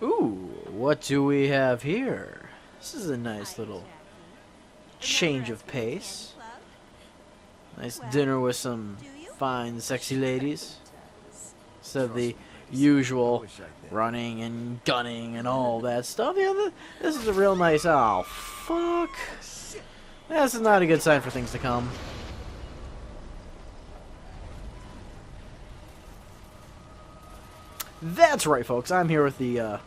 Ooh, what do we have here? This is a nice little change of pace. Nice dinner with some fine, sexy ladies. Instead of the usual running and gunning and all that stuff. Yeah, this is a real nice... Oh, fuck. This is not a good sign for things to come. That's right, folks. I'm here with the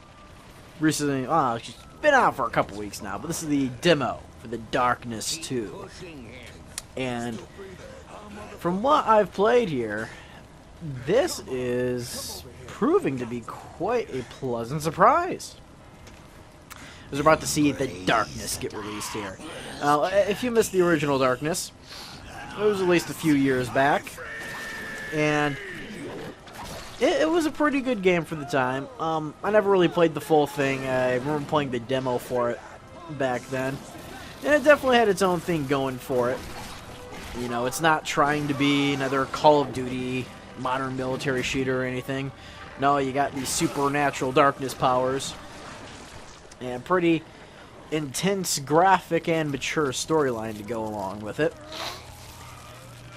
recently... she's been out for a couple weeks now, but this is the demo for the Darkness 2. And from what I've played here, this is proving to be quite a pleasant surprise. I was about to see the Darkness get released here. If you missed the original Darkness, it was released a few years back, and it was a pretty good game for the time. I never really played the full thing. I remember playing the demo for it back then, and it definitely had its own thing going for it. You know, it's not trying to be another Call of Duty modern military shooter or anything. No, you got these supernatural darkness powers and pretty intense graphic and mature storyline to go along with it.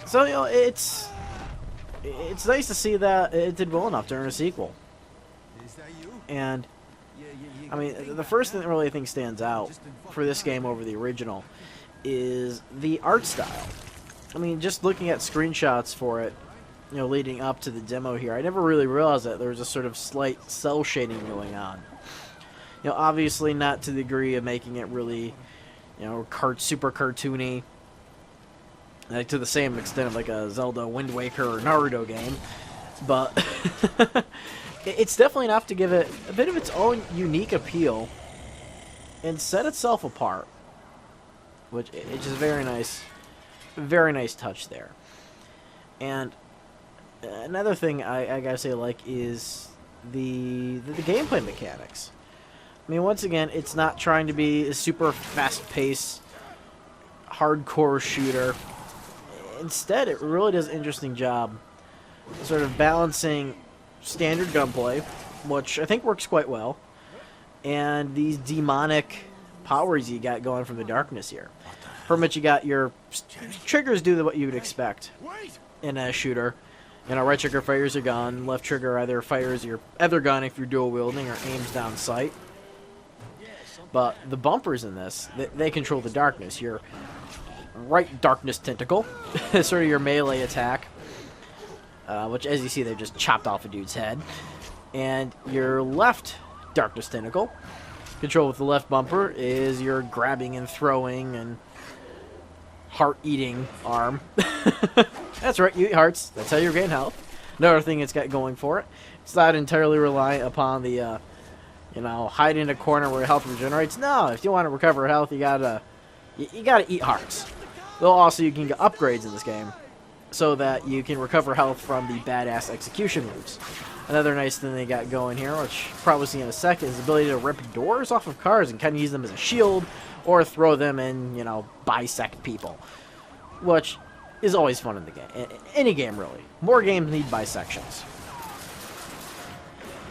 So, you know, it's nice to see that it did well enough to earn a sequel. And I mean, the first thing that really I think stands out for this game over the original is the art style. I mean, just looking at screenshots for it, you know, leading up to the demo here, I never really realized that there was a sort of slight cell shading going on. You know, obviously not to the degree of making it really, you know, super cartoony, like to the same extent of like a Zelda, Wind Waker, or Naruto game, but it's definitely enough to give it a bit of its own unique appeal and set itself apart, which is very nice touch there. And another thing I gotta say, like, is the gameplay mechanics. I mean, once again, it's not trying to be a super fast-paced, hardcore shooter. Instead, it really does an interesting job sort of balancing standard gunplay, which I think works quite well, and these demonic powers you got going from the Darkness here. Pretty much you got your triggers do what you would expect in a shooter. You know, right trigger fires your gun, left trigger either fires your other gun if you're dual wielding or aims down sight. But the bumpers in this, they control the darkness. Your right darkness tentacle is sort of your melee attack, which, as you see, they just chopped off a dude's head. And your left darkness tentacle, control with the left bumper, is your grabbing and throwing and heart-eating arm. That's right, you eat hearts. That's how you gain health. Another thing it's got going for it, it's not entirely reliant upon the, you know, hide in a corner where health regenerates. No, if you want to recover health, you gotta eat hearts. Though also you can get upgrades in this game, so that you can recover health from the badass execution moves. Another nice thing they got going here, which you'll probably see in a second, is the ability to rip doors off of cars and kind of use them as a shield, or throw them and, you know, bisect people. Which is always fun in the game. Any game, really. More games need bisections.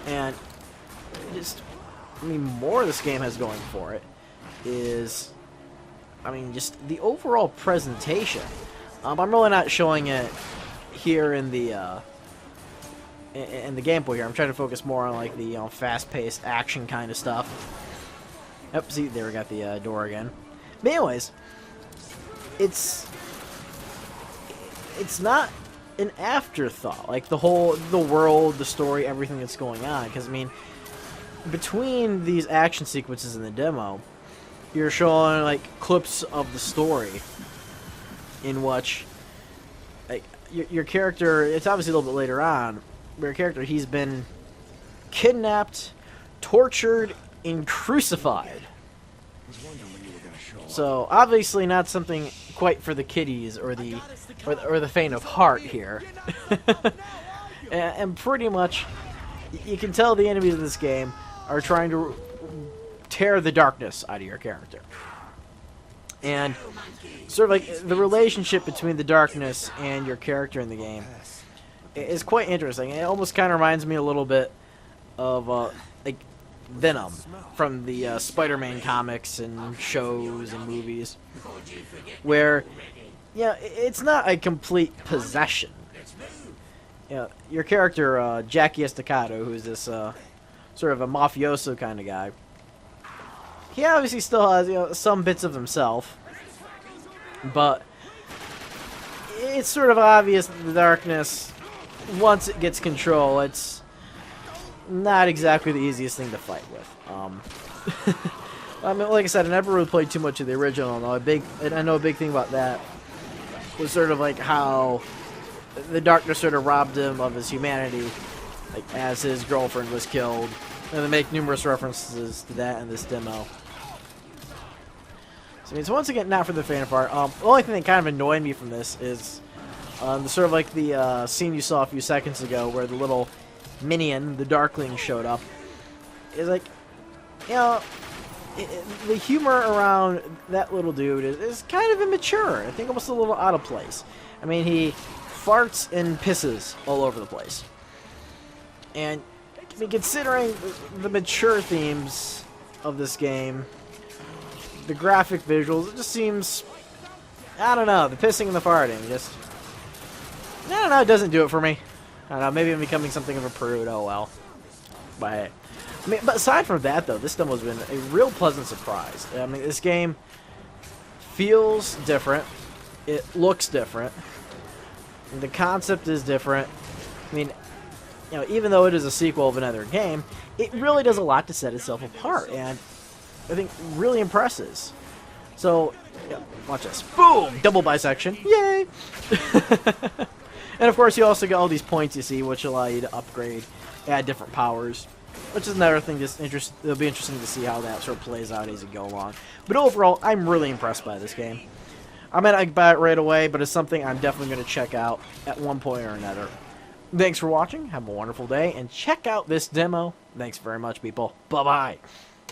And just, I mean, more this game has going for it is, I mean, just the overall presentation. I'm really not showing it here in the gameplay here. I'm trying to focus more on, like, the, you know, fast-paced action kind of stuff. Yep, see, there we got the door again. But anyways, it's not an afterthought. Like, the world, the story, everything that's going on. Because, I mean, between these action sequences in the demo, you're showing, like, clips of the story in which, like, your character, it's obviously a little bit later on, but your character, he's been kidnapped, tortured, and crucified. So, obviously not something quite for the kiddies or the faint of heart here. and pretty much, you can tell the enemies of this game are trying to tear the darkness out of your character. And sort of like the relationship between the darkness and your character in the game is quite interesting. It almost kind of reminds me a little bit of like Venom from the Spider-Man comics and shows and movies, where, it's not a complete possession. Your character, Jackie Estacado, who's this sort of a mafioso kind of guy, he obviously still has some bits of himself, but it's sort of obvious that the darkness, once it gets control, it's not exactly the easiest thing to fight with. I mean, like I said, I never really played too much of the original. I know a big thing about that was sort of like how the darkness sort of robbed him of his humanity, like as his girlfriend was killed, and they make numerous references to that in this demo. So, once again, not for the faint of heart. The only thing that kind of annoyed me from this is sort of like the scene you saw a few seconds ago, where the little minion, the Darkling, showed up. Is like, the humor around that little dude is kind of immature. I think almost a little out of place. I mean, he farts and pisses all over the place. And I mean, considering the mature themes of this game, the graphic visuals, it just seems, I don't know, the pissing and the farting, I don't know, it doesn't do it for me. I don't know, maybe I'm becoming something of a prude, oh well. But aside from that, though, this demo's been a real pleasant surprise. I mean, this game feels different. It looks different. The concept is different. I mean, even though it is a sequel of another game, it really does a lot to set itself apart, and I think really impresses. So, watch this. Boom! Double bisection. Yay! And of course, you also get all these points you see, which allow you to upgrade, add different powers, which is another thing. It'll be interesting to see how that sort of plays out as you go along. But overall, I'm really impressed by this game. I might not buy it right away, but it's something I'm definitely going to check out at one point or another. Thanks for watching. Have a wonderful day, and check out this demo. Thanks very much, people. Bye-bye.